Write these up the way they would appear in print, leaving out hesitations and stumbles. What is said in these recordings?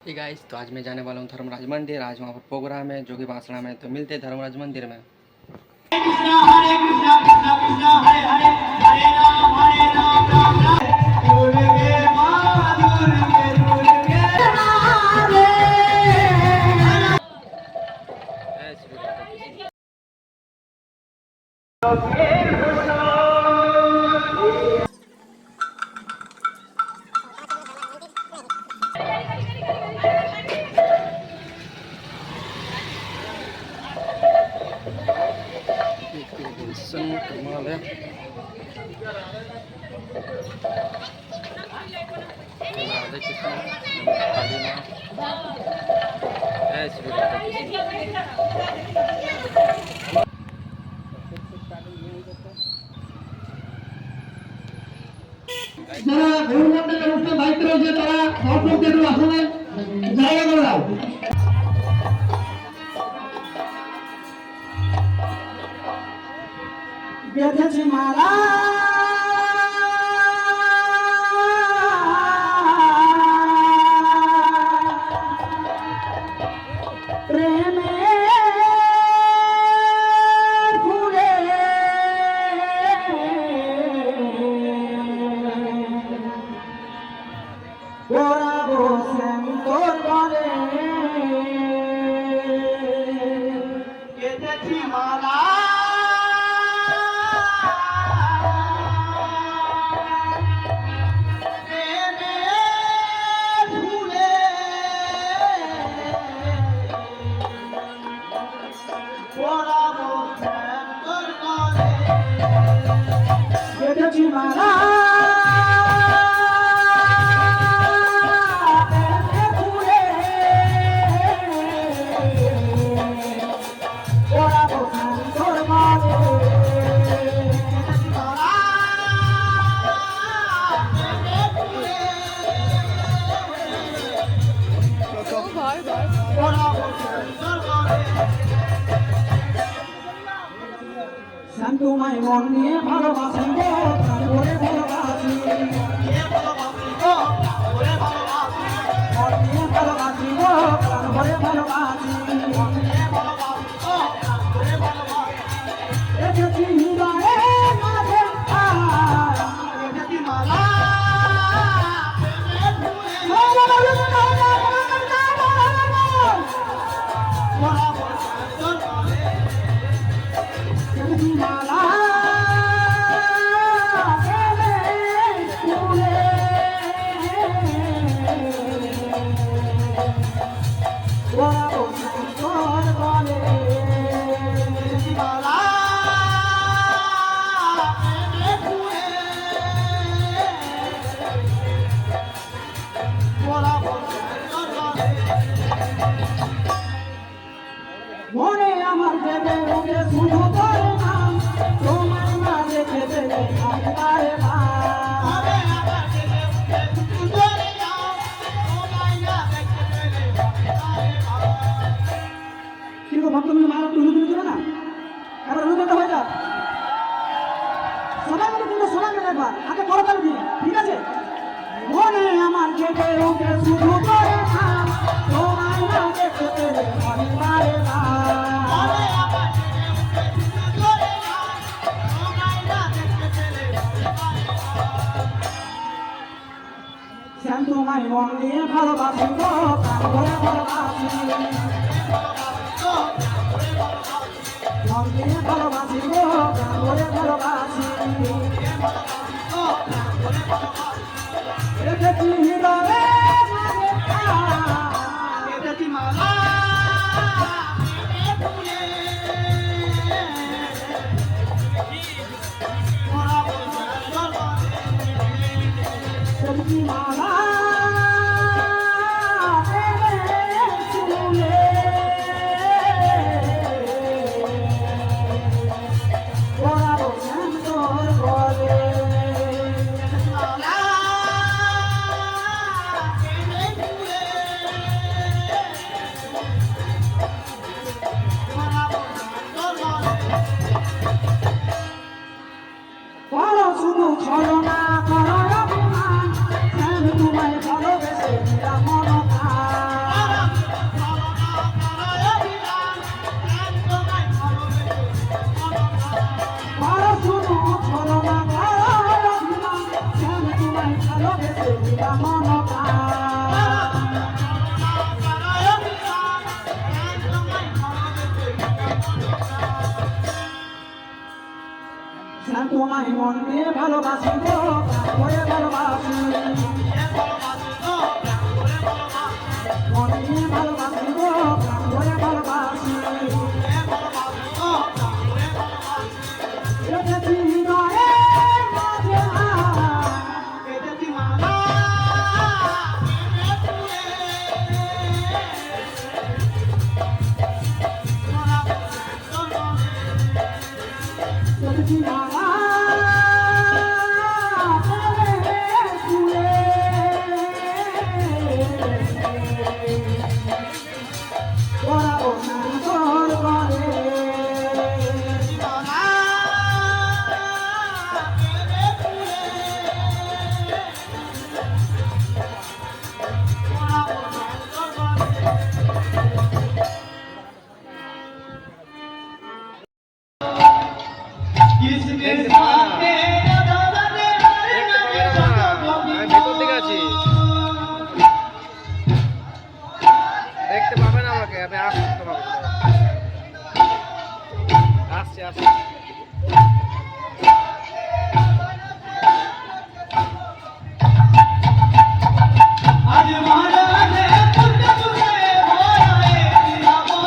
Hey guys, तो आज मैं जाने वाला हूँ धर्मराज मंदिर। आज वहाँ पर प्रोग्राम है जो कि बांसड़ा में, तो मिलते हैं धर्मराज मंदिर में। हरे कृष्णा कृष्णा कृष्णा हरे हरे हरे राम दुर्गे माँ दुर्गे दुर्गे दर्शन कमाल है। राधे कृष्ण, काली माँ, जय श्री राधे कृष्ण। যারা গৌরমন্ডলের উঠতে দায়িত্ব রয়েছে তারা দর্শকদের আসলে জায়গা করে দাও। বেঁধেছি মালা প্রেমে ঘুরে ওরা বসেন তোর ঘরে বেঁধেছি মালা তোমায় মন নিয়ে ভালোবাসি গো তারপরে ভালোবাসি মন নিয়ে ভালোবাসি গো তারপরে ভালোবাসি রেখেছি হৃদয়ে মাঝে রেখেছি মালা মনে আমার দেবে ওকে শুধু তোর নাম তোমার না দেখে দেবে আমারে মা মনে আমার দেবে ওকে শুধু তোর নাম তোমার না দেখে দেবে আমারে মা কি গো ভক্তদের মারা তুই দিবে না এবার রুবেটা হয়ে যা সবাই মিলে কিন্তু সবাই মিলে একবার আগে করতালি দিয়ে ঠিক আছে মনে আমার দেবে ওকে শুধু তোর নাম তোমার না দেখে দেবে আমারে মা তোমায় মন দিয়ে ভালোবাসি গো তারপরে ভালোবাসি মন দিয়ে ভালোবাসি গো তারপরে ভালোবাসি রেখেছি হৃদয়ে রেখেছি মালা মালা তোমায় মন দিয়ে ভালোবাসি গো প্রাণ ভরে ভালোবাসি মন দিয়ে ভালোবাসি গো প্রাণ ভরে ভালোবাসি কেটেছি হৃদয়ের মাঝে কেটেছি মালা কেটেছি মালা ওরা ওনার করে দেখতে পাবে না, আমি ভেতর দিকে আছি, দেখতে পাবে না আমাকে। আমি আসছি, তোমাকে আসছি আসছি। আজ মহারাজে তুতে তুতে ভরায়ে দিলাবো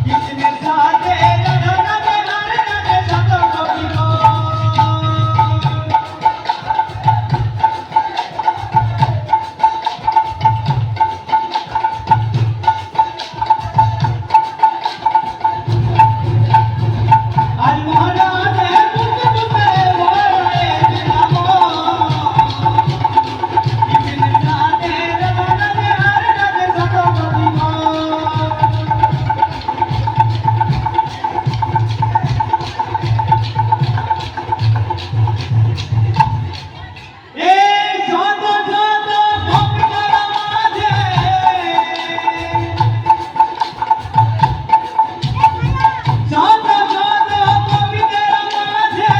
কিসমের সাথে রাধা রাধে সাত কবিগো আজ মহারাজে তুতে তুতে ভরায়ে দিলাবো কিসমের সাথে রাধা রাধে সাত কবিগো এই যত যত ভক্তরা মাঝে যত যত কবিদের মাঝে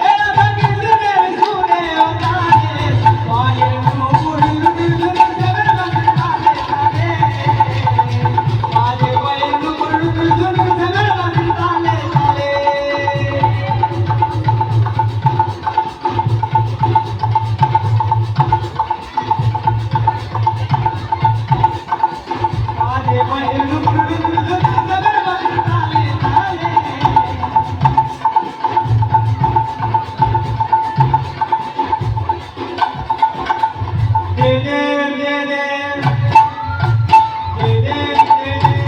এরা ভক্তিতে শুনে ওঠানে পায়ের নুপুর দিল জগর বন্দানে তানে পায়ের নুপুর দিল জগর বন্দানে তানে आजे बहनु पुरु नगर बंदाले ताले दे दे दे दे दे दे दे दे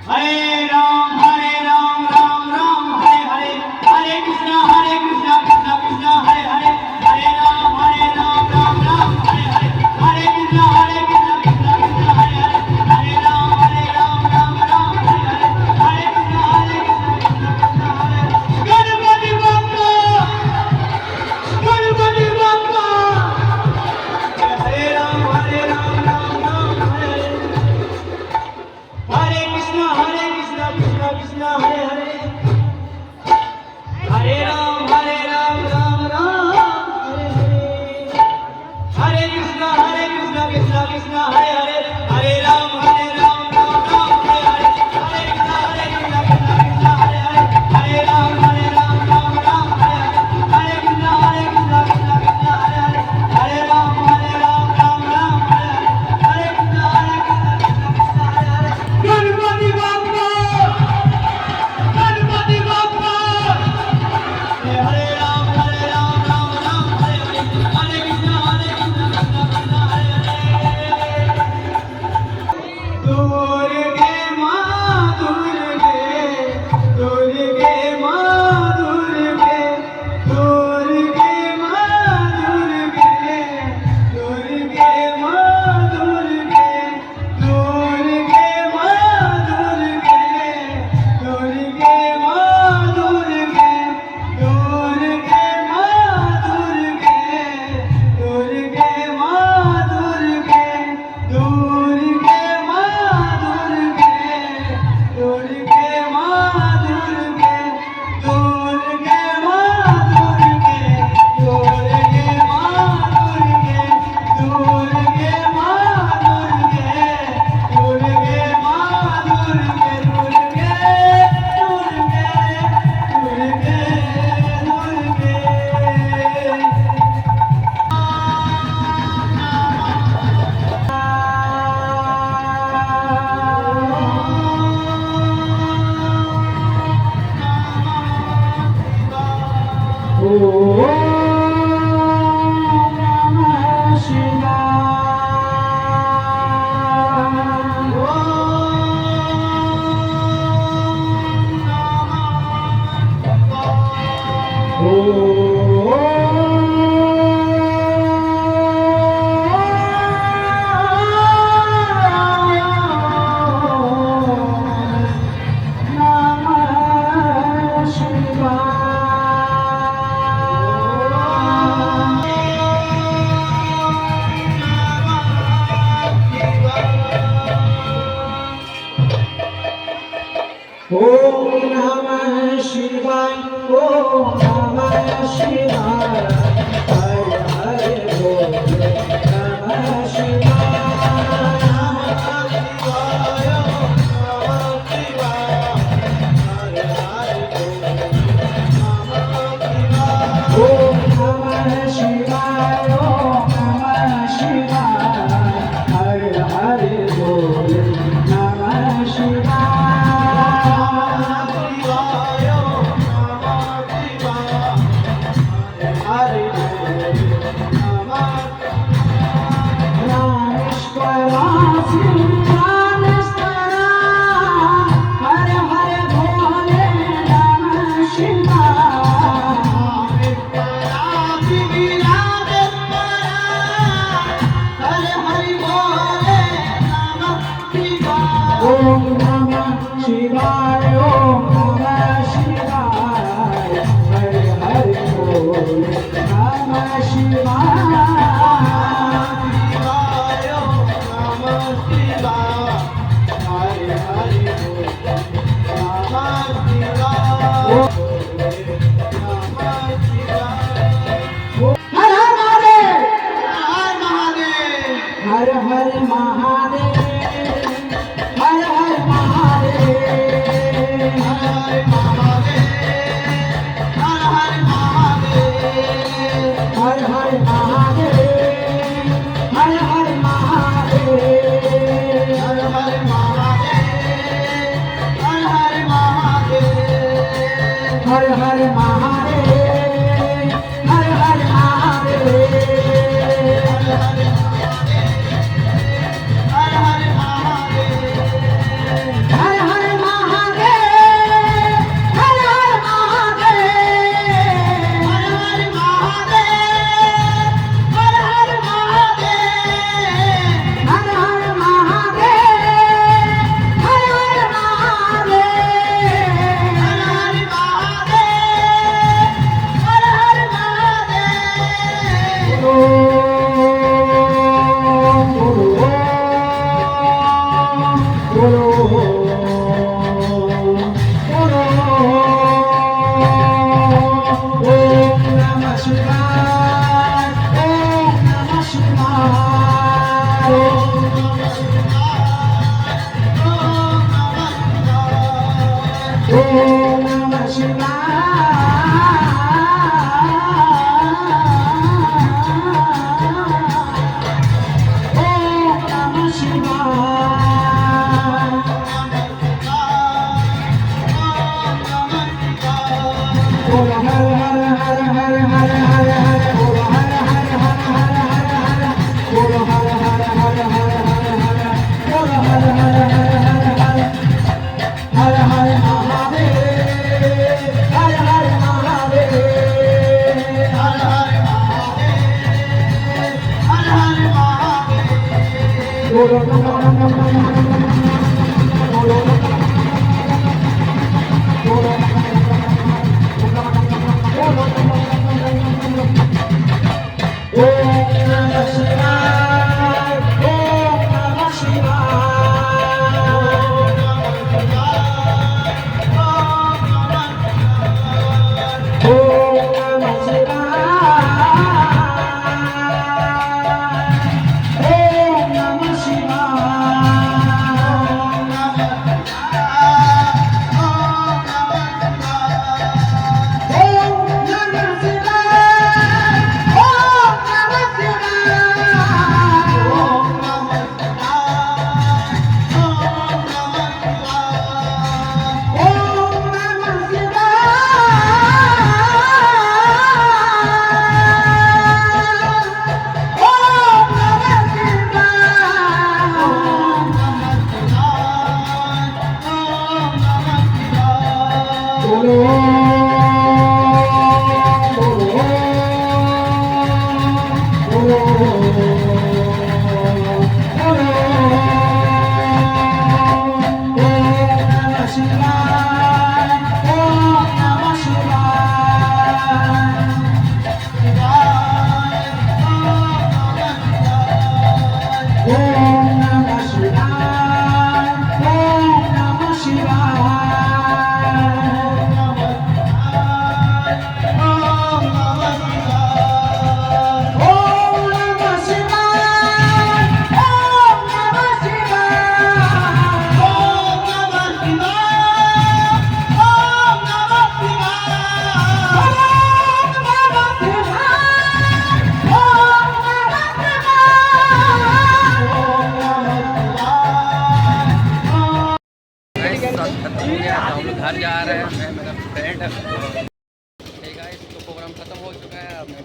हरे राम राम राम हरे हरे हरे कृष्णा कृष्णा कृष्णा हरे हरे हरे राम राम राम हरे हरे हरे कृष्णा कृष्णा कृष्णा हरे हरे हरे राम राम राम हरे हरे हरे कृष्णा कृष्णा कृष्णा हरे Ganpati Bappa Hare Rama Rameshwara Rameshwara Hare Hare Bole Namah Shivaya Hare Hare Bole Namah Shivaya Om Namah Shivaya Om Namah Shivaya Hare Hare Bole Namah Shivaya Hare Hare हर हर महादेव हर हर महादेव हर हर महादेव हर हर महादेव हर हर महादेव हर हर महादेव हर हर महादेव हर हर महादेव हर हर महादेव हर हर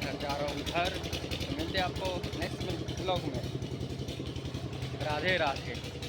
मैं जा रहा हूँ घर। तो मिलते हैं आपको नेक्स्ट ब्लॉग में। राधे राधे।